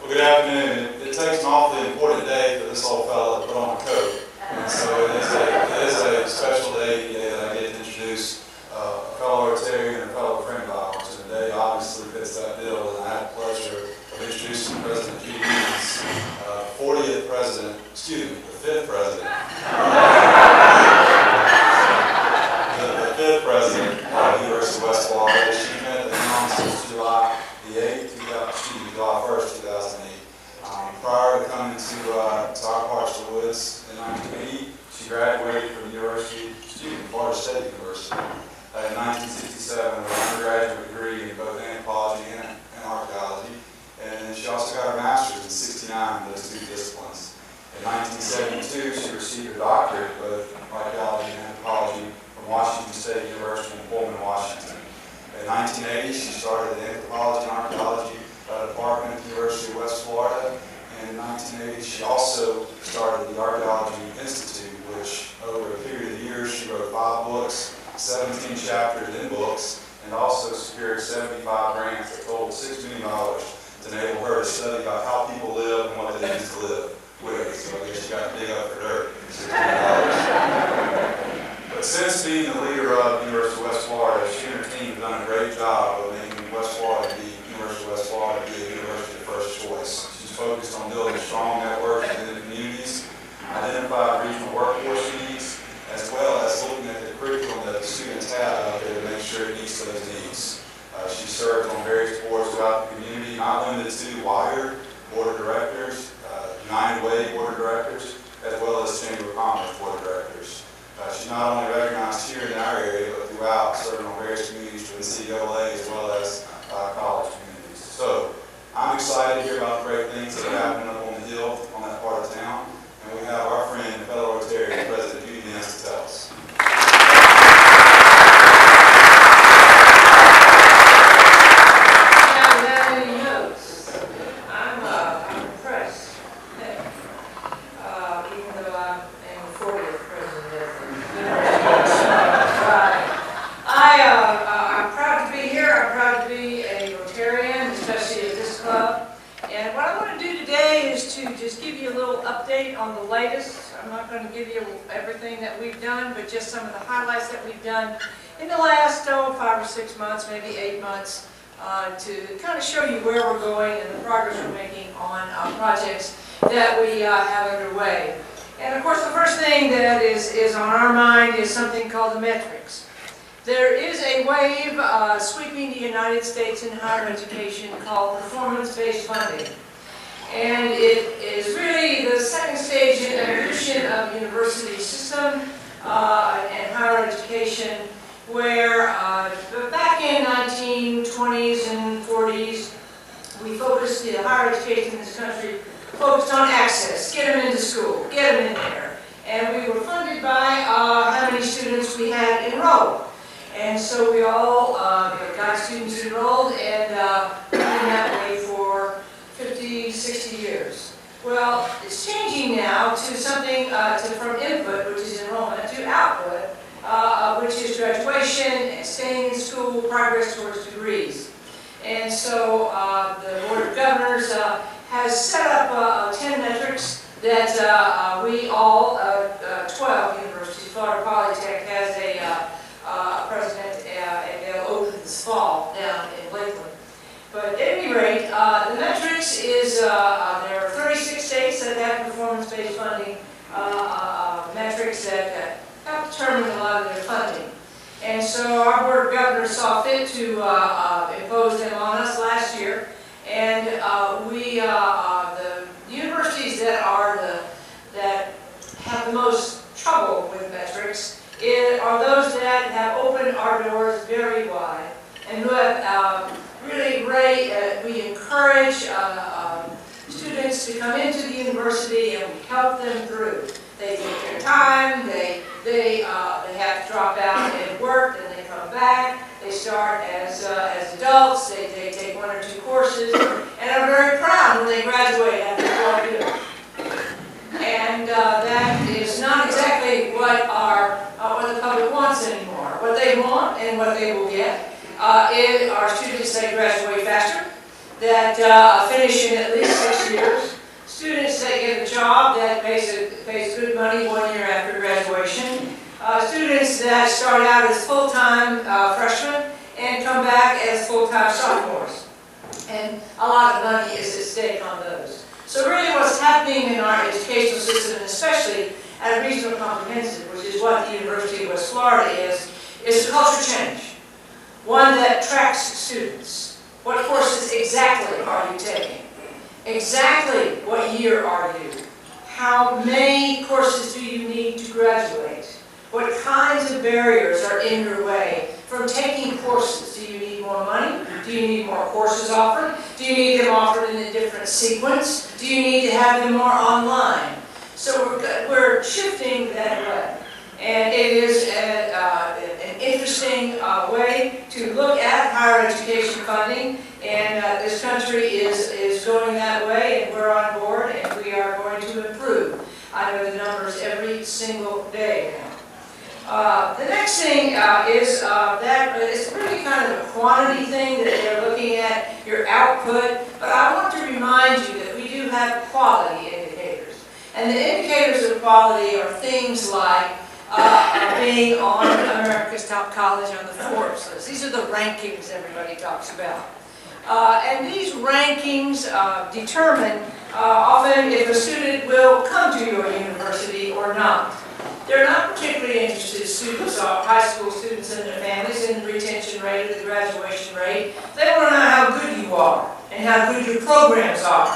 Well, good afternoon. It takes an awfully important day for this old fellow to put on a coat. And so it is a special day today that I get to introduce a fellow Rotarian and a fellow friend of ours. And today obviously fits that bill, and I have the pleasure of introducing President Judy Bense, 40th president, excuse me, the 5th president. The 5th president of the University of West Florida. She's been at the helm since July the 8th, July 1st, 2008. Prior to coming to our parts of the woods in 1980, she graduated from Florida State University in 1967 with an undergraduate degree in both anthropology and archaeology. And she also got her master's in 1969 in those two disciplines. In 1972, she received a doctorate in both archaeology and anthropology from Washington State University in Pullman, Washington. In 1980, she started the anthropology and archaeology department at the University of West Florida. And in 1980, she also started the Archaeology Institute, which over a period of years, she wrote 5 books, 17 chapters in books, and also secured 75 grants that totaled $6 million to enable her to study about how people live and what they need to live with. So I guess she got to dig up for dirt, $6 million. But since being the leader of the University of West Florida, she and her team have done a great job of making West Florida University of West Florida be a university of first choice. She's focused on building strong networks within the communities, identifying regional workforce needs, as well as looking at the curriculum that the students have out there to make sure it meets those needs. She served on various boards throughout the community, not limited to WIRE Board of Directors, United Way Board of Directors, as well as Chamber of Commerce Board of Directors. She's not only recognized here in our area, but throughout, serving on various communities for the COA as well as college communities. So I'm excited to hear about the great things that are happening up on the hill on that part of town. And we have our friend and fellow Rotarian, President Judy Bense, to tell us. I'm impressed. Even though I am the 40th president of the university. I'm proud to be here. I'm proud to be a Rotarian, especially at this club. And what I want to do today is to just give you a little update on the latest. I'm not going to give you everything that we've done, but just some of the highlights that we've done in the last 5 or 6 months, maybe 8 months, to kind of show you where we're going and the progress we're making on projects that we have underway. And of course, the first thing that is on our mind is something called the metrics. There is a wave sweeping the United States in higher education called performance-based funding. And it is really the second stage in evolution of the university system and higher education, where back in 1920s and 40s, we focused, the higher education in this country focused on access, get them into school, get them in there. And we were funded by how many students we had enrolled. And so we all got students enrolled and been that way for 50, 60 years. Well, it's changing now to something from input, which is enrollment, to output, which is graduation and staying in school, progress towards degrees. And so the Board of Governors has set up 10 metrics that we all, 12 universities, Florida Polytech has a president, and they'll open this fall down in Lakeland. But at any rate, the metrics is, there are 36 states that have performance-based funding metrics that help determine a lot of their funding. And so our Board of Governors saw fit to impose them on us last year. And the universities that have the most trouble with metrics are those that have opened our doors very wide and who have we encourage students to come into the university and we help them through. They take their time, they have to drop out and work, then they come back, they start as adults, they take 1 or 2 courses, and are very proud when they graduate after 4 years. And that is not exactly what the public wants anymore. What they want and what they will get are students that graduate faster, that finish in at least 6 years. Students that get a job that pays good money 1 year after graduation. Students that start out as full-time freshmen and come back as full-time sophomores. And a lot of money is at stake on those. So really what's happening in our educational system, and especially at a regional comprehensive, which is what the University of West Florida is a culture change. One that tracks students. What courses exactly are you taking? Exactly what year are you? How many courses do you need to graduate? What kinds of barriers are in your way from taking courses? Do you need more money? Do you need more courses offered? Do you need them offered in a different sequence? Do you need to have them more online? So we're shifting that way. And it is an interesting way to look at higher education funding. And this country is going that way, and we're on board, and we are going to improve. I know the numbers every single day now. The next thing is that it's really kind of a quantity thing that they're looking at, your output. But I want to remind you that we do have quality indicators. And the indicators of quality are things like being on America's Top College on the Forbes list. These are the rankings everybody talks about. And these rankings determine often if a student will come to your university or not. They're not particularly interested, students, high school students and their families, in the retention rate or the graduation rate. They want to know how good you are and how good your programs are.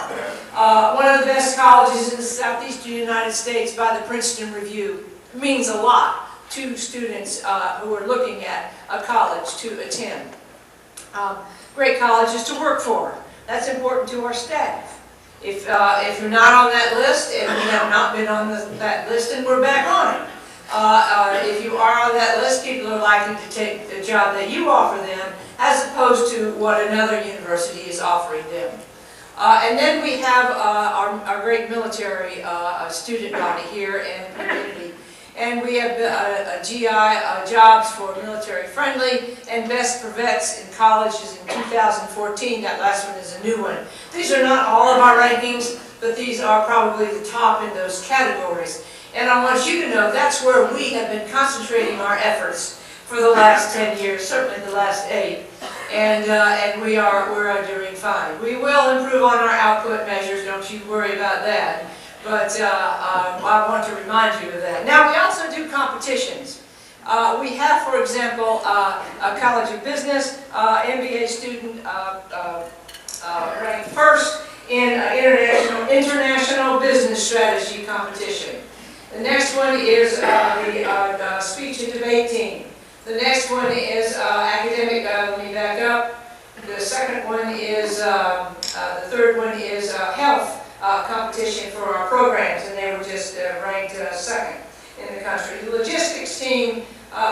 One of the best colleges in the southeastern United States by the Princeton Review means a lot to students who are looking at a college to attend. Great colleges to work for. That's important to our staff. If you're not on that list, and we have not been on that list, and we're back on it. If you are on that list, people are likely to take the job that you offer them, as opposed to what another university is offering them. And then we have our great military student body here and community. And we have GI jobs for military friendly and best for vets in colleges in 2014. That last one is a new one. These are not all of our rankings, but these are probably the top in those categories. And I want you to know that's where we have been concentrating our efforts for the last 10 years, certainly the last 8. And we're doing fine. We will improve on our output measures, don't you worry about that. But I want to remind you of that. Now, we also do competitions. We have, for example, a College of Business MBA student ranked first in international business strategy competition. The next one is the speech and debate team. The next one is academic. Let me back up. The second one is the third one is health. Competition for our programs, and they were just ranked second in the country. The logistics team,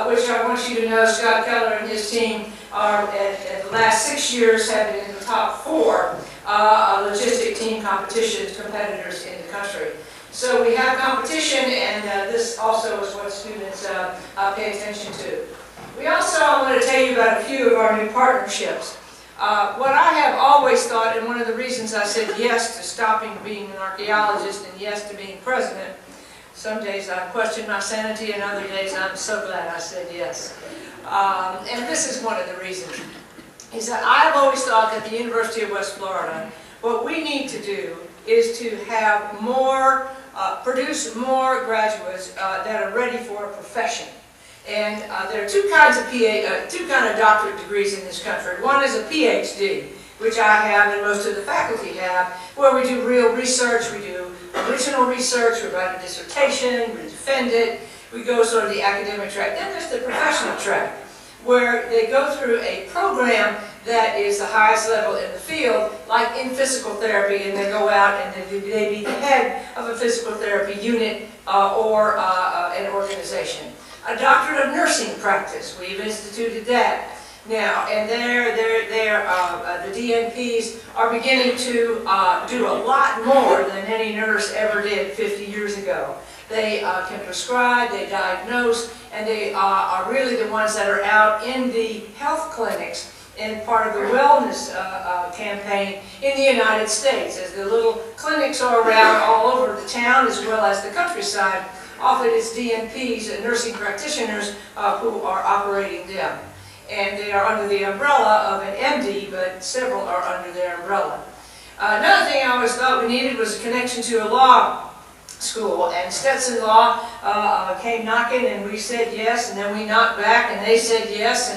which I want you to know, Scott Keller and his team are at the last 6 years have been in the top 4 logistic team competitions competitors in the country. So we have competition, and this also is what students pay attention to. We also, I want to tell you about a few of our new partnerships. What I have always thought, and one of the reasons I said yes to stopping being an archaeologist and yes to being president, some days I question my sanity and other days I'm so glad I said yes. And this is one of the reasons, is that I've always thought that the University of West Florida, what we need to do is to have more, produce more graduates that are ready for a profession. And there are two kinds of doctorate degrees in this country. One is a Ph.D., which I have and most of the faculty have, where we do real research, we do original research, we write a dissertation, we defend it, we go sort of the academic track. Then there's the professional track, where they go through a program that is the highest level in the field, like in physical therapy, and they go out and they be the head of a physical therapy unit or an organization. A doctorate of nursing practice, we've instituted that now, and the DNPs are beginning to do a lot more than any nurse ever did 50 years ago. They can prescribe, they diagnose, and they are really the ones that are out in the health clinics and part of the wellness campaign in the United States, as the little clinics are around all over the town as well as the countryside. Often it's DNPs and nursing practitioners who are operating them. And they are under the umbrella of an MD, but several are under their umbrella. Another thing I always thought we needed was a connection to a law school, and Stetson Law came knocking, and we said yes, and then we knocked back, and they said yes,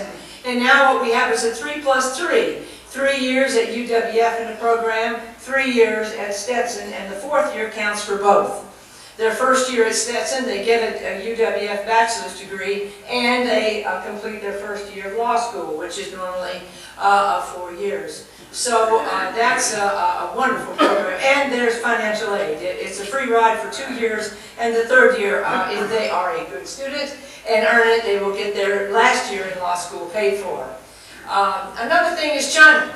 and now what we have is a 3+3. 3 years at UWF in the program, 3 years at Stetson, and the 4th year counts for both. Their first year at Stetson, they get a UWF bachelor's degree, and they complete their first year of law school, which is normally 4 years. So that's a wonderful program, and there's financial aid. It's a free ride for 2 years, and the 3rd year, if they are a good student and earn it, they will get their last year in law school paid for. Another thing is China.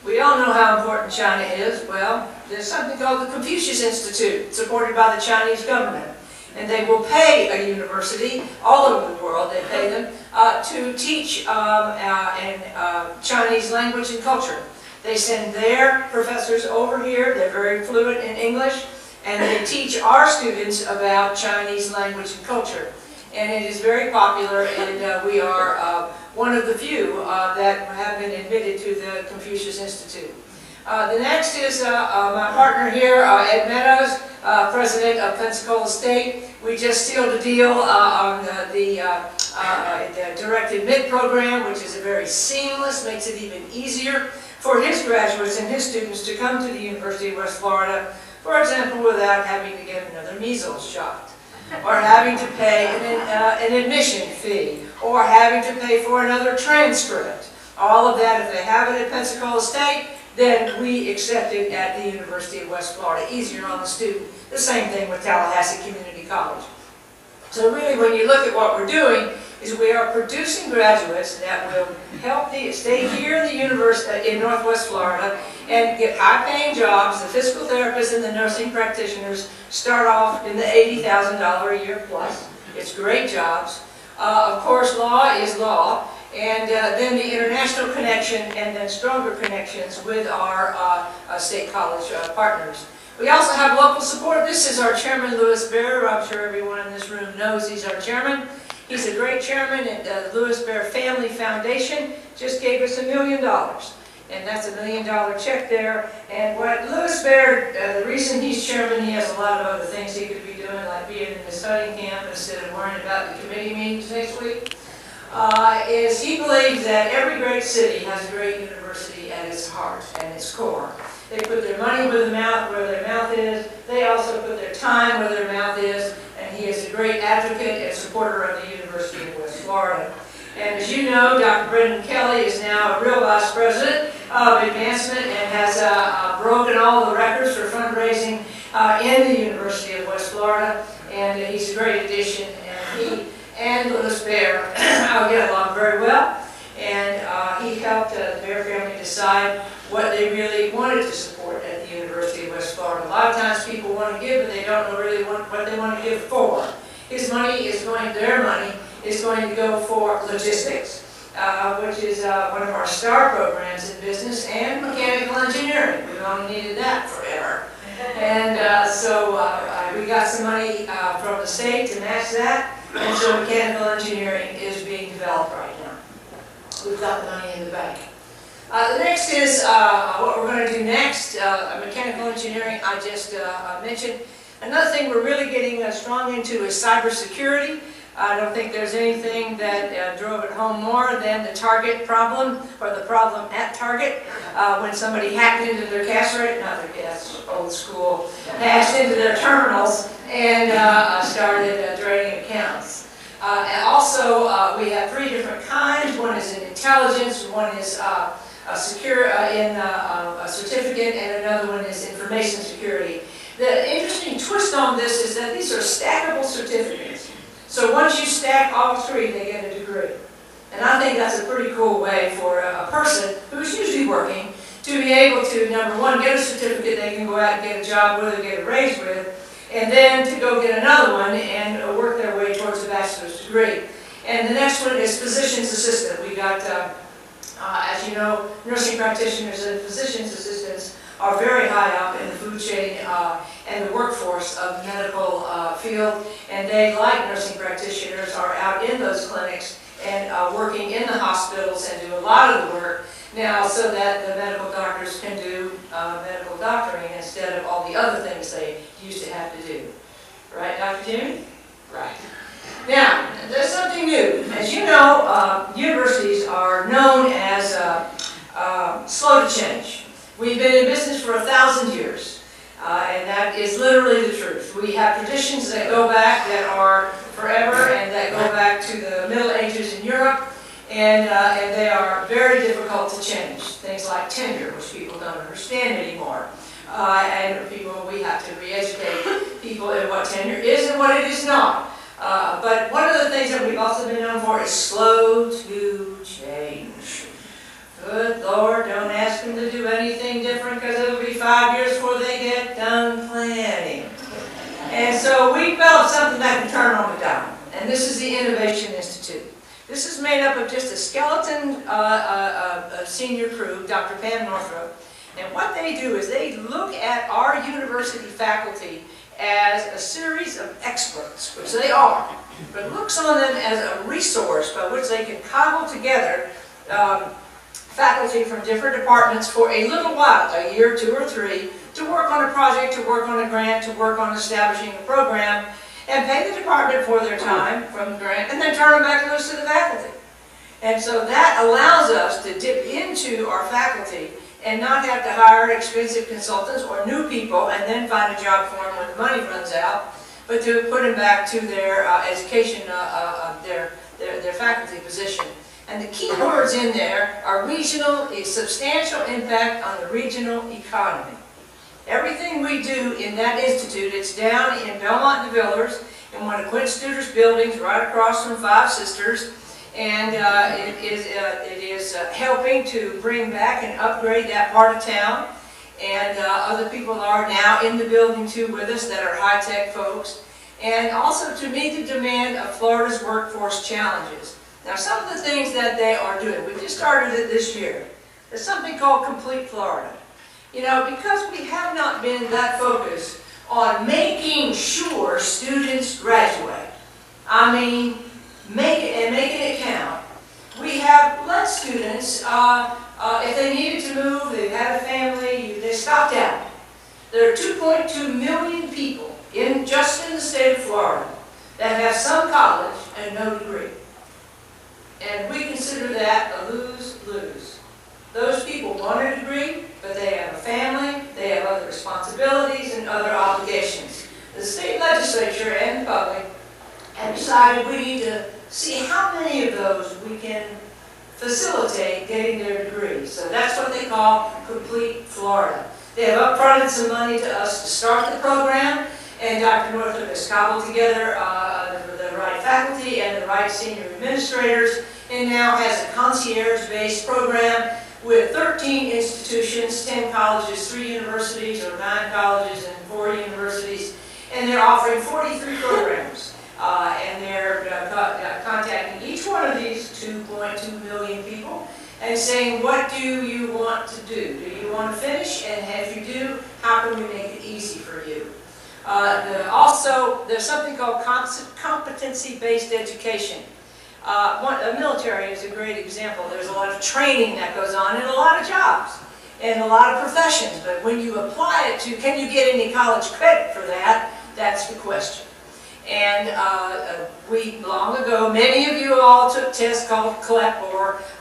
We all know how important China is. Well, there's something called the Confucius Institute, supported by the Chinese government. And they will pay a university all over the world, they pay them, to teach Chinese language and culture. They send their professors over here, they're very fluent in English, and they teach our students about Chinese language and culture. And it is very popular, and we are one of the few that have been admitted to the Confucius Institute. The next is my partner here, Ed Meadows, President of Pensacola State. We just sealed a deal on the direct admit program, which is a very seamless, makes it even easier for his graduates and his students to come to the University of West Florida, for example, without having to get another measles shot, or having to pay an admission fee, or having to pay for another transcript. All of that, if they have it at Pensacola State, then we accept it at the University of West Florida. Easier on the student. The same thing with Tallahassee Community College. So really, when you look at what we're doing, is we are producing graduates that will help stay here in the university in Northwest Florida and get high-paying jobs. The physical therapists and the nursing practitioners start off in the $80,000 a year plus. It's great jobs. Of course, law is law. And then the international connection, and then stronger connections with our state college partners. We also have local support. This is our chairman, Louis Bear. I'm sure everyone in this room knows he's our chairman. He's a great chairman, and the Louis Bear Family Foundation just gave us $1 million. And that's $1 million check there. And what Louis Bear, the reason he's chairman, he has a lot of other things he could be doing, like being in the study camp instead of worrying about the committee meetings next week. Is he believes that every great city has a great university at its heart and its core. They put their money where their mouth is. They also put their time where their mouth is. And he is a great advocate and supporter of the University of West Florida. And as you know, Dr. Brendan Kelly is now a real vice president of advancement and has broken all the records for fundraising in the University of West Florida. And he's a great addition. And he and Louis Bear get along very well, and he helped the Bear family decide what they really wanted to support at the University of West Florida. A lot of times people want to give, but they don't know really what they want to give for. Their money is going to go for logistics, which is one of our star programs in business, and mechanical engineering. We've only needed that forever. And so we got some money from the state to match that. And so mechanical engineering is being developed right now. We've got the money in the bank. The next is what we're going to do next. Mechanical engineering, I just mentioned. Another thing we're really getting strong into is cybersecurity. I don't think there's anything that drove it home more than the Target problem, or the problem at Target, when somebody hacked into their cash rate, not their cash, old school, hacked into their terminals and started draining accounts. And also, we have 3 different kinds. One is in intelligence, one is secure in a certificate, and another one is information security. The interesting twist on this is that these are stackable certificates. So once you stack all 3, they get a degree. And I think that's a pretty cool way for a person who's usually working to be able to, number one, get a certificate they can go out and get a job with or get a raise with, and then to go get another one and work their way towards a bachelor's degree. And the next one is physician's assistant. We got As you know, nursing practitioners and physician's assistants are very high up in the food chain and the workforce of the medical field, and they, like nursing practitioners, are out in those clinics and working in the hospitals and do a lot of the work now so that the medical doctors can do medical doctoring instead of all the other things they used to have to do. Right, Dr. Jimmy? Right. Now, there's something new. As you know, universities are known as slow to change. We've been in business for 1,000 years, and that is literally the truth. We have traditions that go back that are forever and that go back to the Middle Ages in Europe, and they are very difficult to change. Things like tenure, which people don't understand anymore. And we have to re-educate people in what tenure is and what it is not. But one of the things that we've also been known for is slow to change. Good Lord, don't ask them to do anything different because it'll be 5 years before they get done planning. And so we developed something that can turn on a dime, and this is the Innovation Institute. This is made up of just a skeleton senior crew, Dr. Pam Northrop, and what they do is they look at our university faculty as a series of experts, which they are, but looks on them as a resource by which they can cobble together faculty from different departments for a little while, a year, 2 or 3, to work on a project, to work on a grant, to work on establishing a program, and pay the department for their time from the grant, and then turn them back loose to the faculty. And so that allows us to dip into our faculty and not have to hire expensive consultants or new people and then find a job for them when the money runs out, but to put them back to their education, their faculty position. And the key words in there are regional, a substantial impact on the regional economy. Everything we do in that institute, it's down in Belmont and Villers, in one of Quint Studer's buildings right across from Five Sisters. And it is helping to bring back and upgrade that part of town. And other people are now in the building too with us that are high-tech folks. And also to meet the demand of Florida's workforce challenges. Now, some of the things that they are doing, we just started it this year. There's something called Complete Florida. You know, because we have not been that focused on making sure students graduate. I mean, making it count. We have let students, if they needed to move, they had a family, they stopped out. There are 2.2 million people just in the state of Florida that have some college and no degree. And we consider that a lose-lose. Those people want a degree, but they have a family, they have other responsibilities and other obligations. The state legislature and the public have decided we need to see how many of those we can facilitate getting their degrees. So that's what they call Complete Florida. They have upfronted some money to us to start the program, and Dr. Northrop has cobbled together the right faculty and the right senior administrators, and now has a concierge-based program with 13 institutions, 10 colleges, 3 universities, or 9 colleges and 4 universities, and they're offering 43 programs. And they're contacting each one of these 2.2 million people and saying, what do you want to do? Do you want to finish? And if you do, how can we make it easy for you? Also, there's something called competency-based education. The military is a great example. There's a lot of training that goes on in a lot of jobs and a lot of professions. But when you apply it to, can you get any college credit for that? That's the question. And long ago, many of you all took tests called CLEP,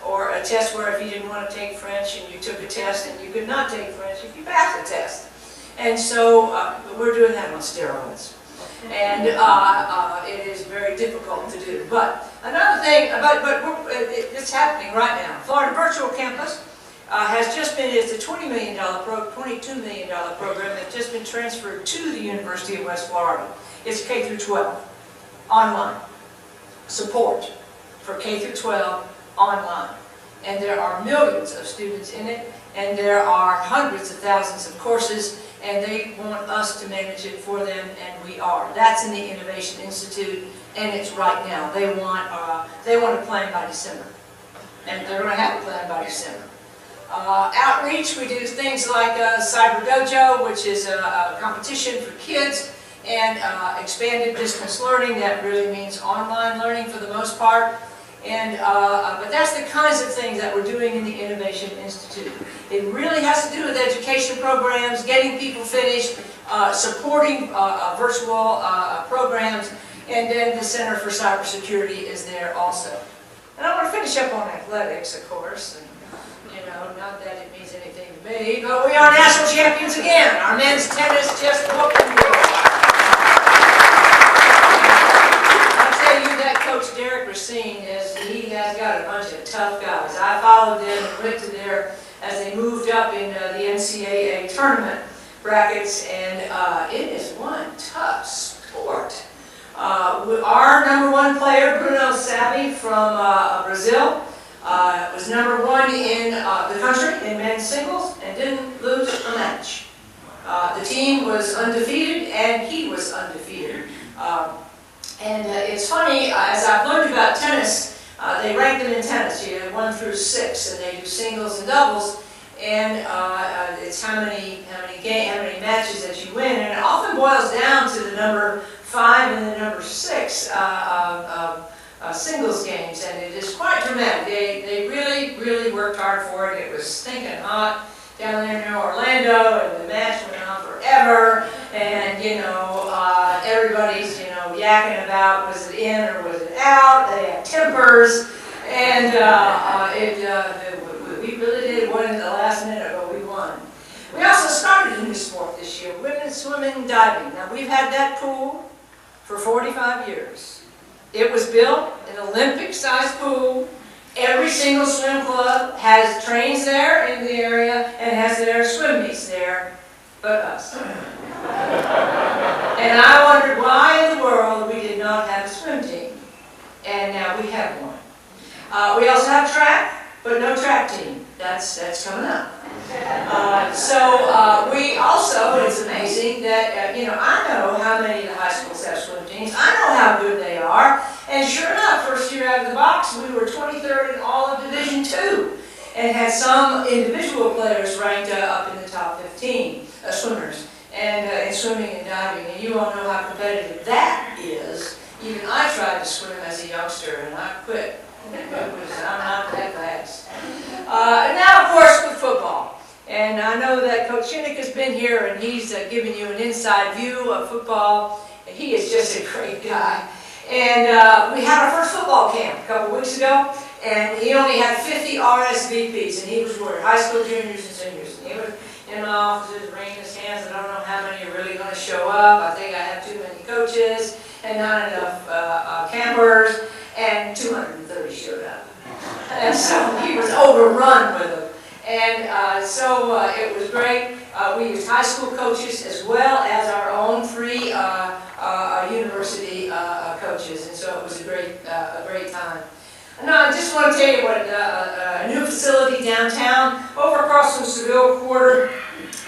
or a test where if you didn't want to take French and you took a test and you could not take French if you passed the test. And so we're doing that on steroids. And it is very difficult to do. But another thing, it's happening right now. Florida Virtual Campus has just been, it's a $22 million program that's just been transferred to the University of West Florida. It's K through 12, online. Support for K through 12, online. And there are millions of students in it, and there are hundreds of thousands of courses, and they want us to manage it for them, and we are. That's in the Innovation Institute, and it's right now. They want a plan by December. and they're going to have a plan by December. Outreach, we do things like Cyber Dojo, which is a competition for kids, and expanded distance learning. That really means online learning for the most part. And, but that's the kinds of things that we're doing in the Innovation Institute. It really has to do with education programs, getting people finished, supporting virtual programs, and then the Center for Cybersecurity is there also. And I want to finish up on athletics, of course. And, you know, not that it means anything to me, but we are national champions again. Our men's tennis just opened. I'll tell you that Coach Derek Racine he has got a bunch of tough guys. I followed them and went to there as they moved up in the NCAA tournament brackets, and it is one tough sport. Our #1 player, Bruno Savi from Brazil, was #1 in the country in men's singles and didn't lose a match. The team was undefeated and he was undefeated. And it's funny, as I've learned about tennis, they rank them in tennis, you know, 1 through 6, and they do singles and doubles, and it's how many matches that you win, and it often boils down to the number 5 and the number 6 singles games, and it is quite dramatic. They really worked hard for it. It was stinking hot down there in Orlando, and the match went on forever, and you know, everybody's yakking about, was it in or was it out? They had tempers, and we really did win at the last minute, but we won. We also started a new sport this year, women's swimming and diving. Now we've had that pool for 45 years. It was built an Olympic-sized pool. Every single swim club trains there in the area and has their swim meets there, but us. And I wondered why in the world we did not have a swim team. And now we have one. We also have track, but no track team. That's coming up. We also, it's amazing that, I know how many of the high schools have swim teams. I know how good they are. And sure enough, first year out of the box, we were 23rd in all of Division II and had some individual players ranked up in the top 15 swimmers and in swimming and diving. And you all know how competitive that is. Even I tried to swim as a youngster and I quit. I'm not that fast. And now, of course, with football. And I know that Coach Shinnick has been here and he's given you an inside view of football. And he is just a great guy. And we had our first football camp a couple weeks ago, and he only had 50 RSVPs, and he was worried, high school juniors and seniors. And he was in my office wringing his hands. I don't know how many are really going to show up. I think I have too many coaches and not enough campers, and 230 showed up. And so he was overrun with them. And it was great. We used high school coaches as well as our own 3 university coaches, and so it was a great time. And I just want to tell you what a new facility downtown, over across from Seville Quarter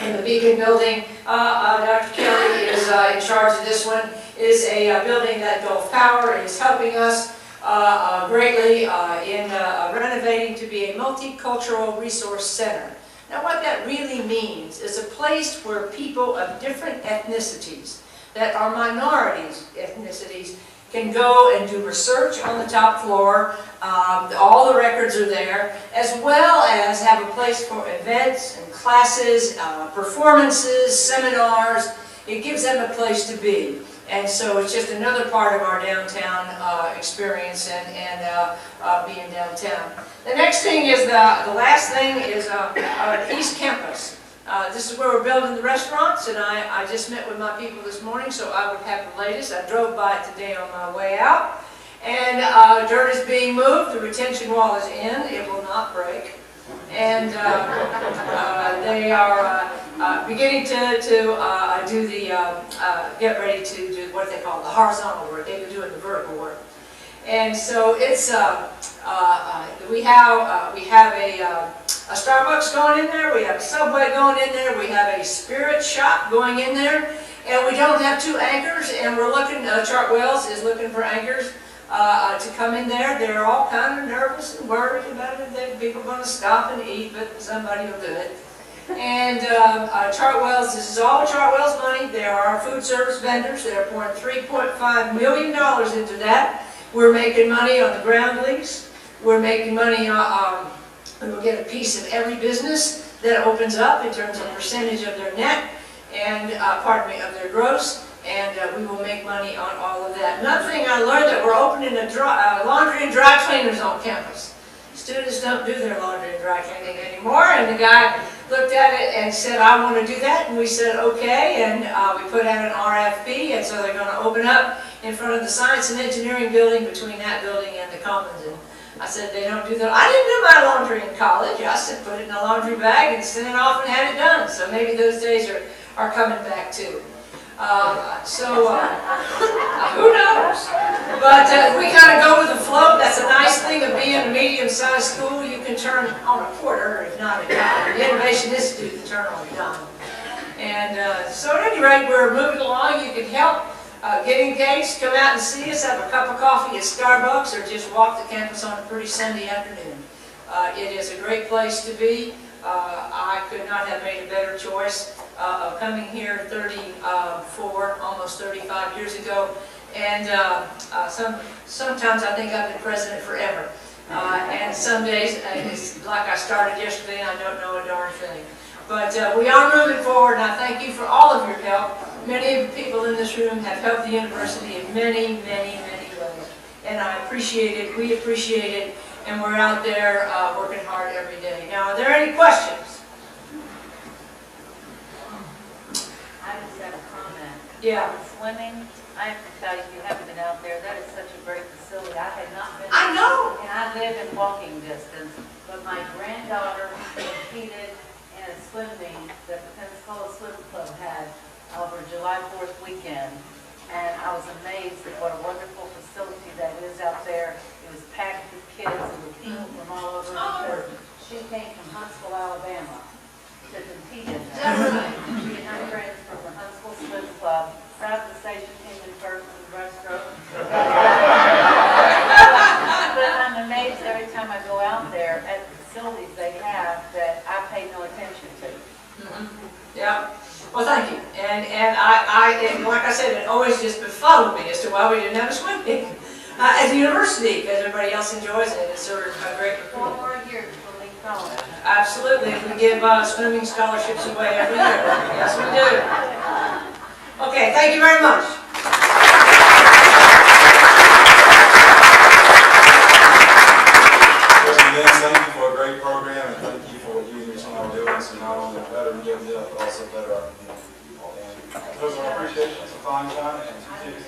in the Beacon Building. Dr. Kelly is in charge of this one. Is a building that Gulf Power is helping us greatly in renovating to be a multicultural resource center. Now what that really means is a place where people of different ethnicities, that are minorities ethnicities, can go and do research on the top floor. All the records are there, as well as have a place for events and classes, performances, seminars. It gives them a place to be. And so it's just another part of our downtown experience and being downtown. The next thing is, the last thing is East Campus. This is where we're building the restaurants, and I just met with my people this morning, so I would have the latest. I drove by it today on my way out. And dirt is being moved, the retention wall is in, it will not break. And they are beginning to do the, get ready to do what they call the horizontal work. They've been doing the vertical work. And so it's, we have a Starbucks going in there, we have a Subway going in there, we have a spirit shop going in there, and we don't have 2 anchors, and we're looking, Chart Wells is looking for anchors. to come in there. They're all kind of nervous and worried about it. People are going to stop and eat, but somebody will do it. And Chartwell's, this is all Chartwell's money. There are food service vendors that are pouring $3.5 million into that. We're making money on the ground lease. We're making money, we'll get a piece of every business that opens up in terms of percentage of their net and, of their gross. And we will make money on all of that. Another thing I learned that we're opening a laundry and dry cleaners on campus. Students don't do their laundry and dry cleaning anymore, and the guy looked at it and said, I want to do that, and we said, okay, and we put out an RFP, and so they're going to open up in front of the Science and Engineering building, between that building and the Commons, and I said, they don't do that. I didn't do my laundry in college. I said, put it in a laundry bag and sent it off and had it done, so maybe those days are coming back too. Who knows? But we kind of go with the flow. That's a nice thing of being a medium-sized school. You can turn on a quarter, if not a dime. The Innovation Institute can turn on a dime. And so at any rate, we're moving along. You can help get engaged. Come out and see us. Have a cup of coffee at Starbucks, or just walk the campus on a pretty Sunday afternoon. It is a great place to be. I could not have made a better choice of coming here 34, almost 35 years ago, and sometimes I think I've been president forever, and some days it's like I started yesterday and I don't know a darn thing. But we are moving forward, and I thank you for all of your help. Many of the people in this room have helped the university in many, many, many ways, and I appreciate it, we appreciate it, and we're out there working hard every day. Now, are there any questions? I just have a comment. Yeah. Swimming, I have to tell you, if you haven't been out there, that is such a great facility. I had not been. I know. And I live in walking distance, but my granddaughter competed in a swim meet that the Pensacola Swim Club had over July 4th weekend. And I was amazed at what a wonderful facility that is out there. It was packed with kids and with people from all over because she came from Huntsville, Alabama to compete in that. She and her friends from the Huntsville Swim Club. Proud to say she came in first in the breaststroke. But I'm amazed every time I go out there at the facilities they have that I pay no attention to. Yeah. Well, thank you. And like I said, it always just befuddled me as to why we didn't have a swim team at the university, because everybody else enjoys it. It's sort of a great Four more years will leave college. Absolutely. We give swimming scholarships away every year. Yes, we do. Okay, thank you very much. Thank you for a great program, and thank you for what you and your team are doing to not only better UWF, but also better our community. And those are our appreciation. It's a fine time, and 2 kids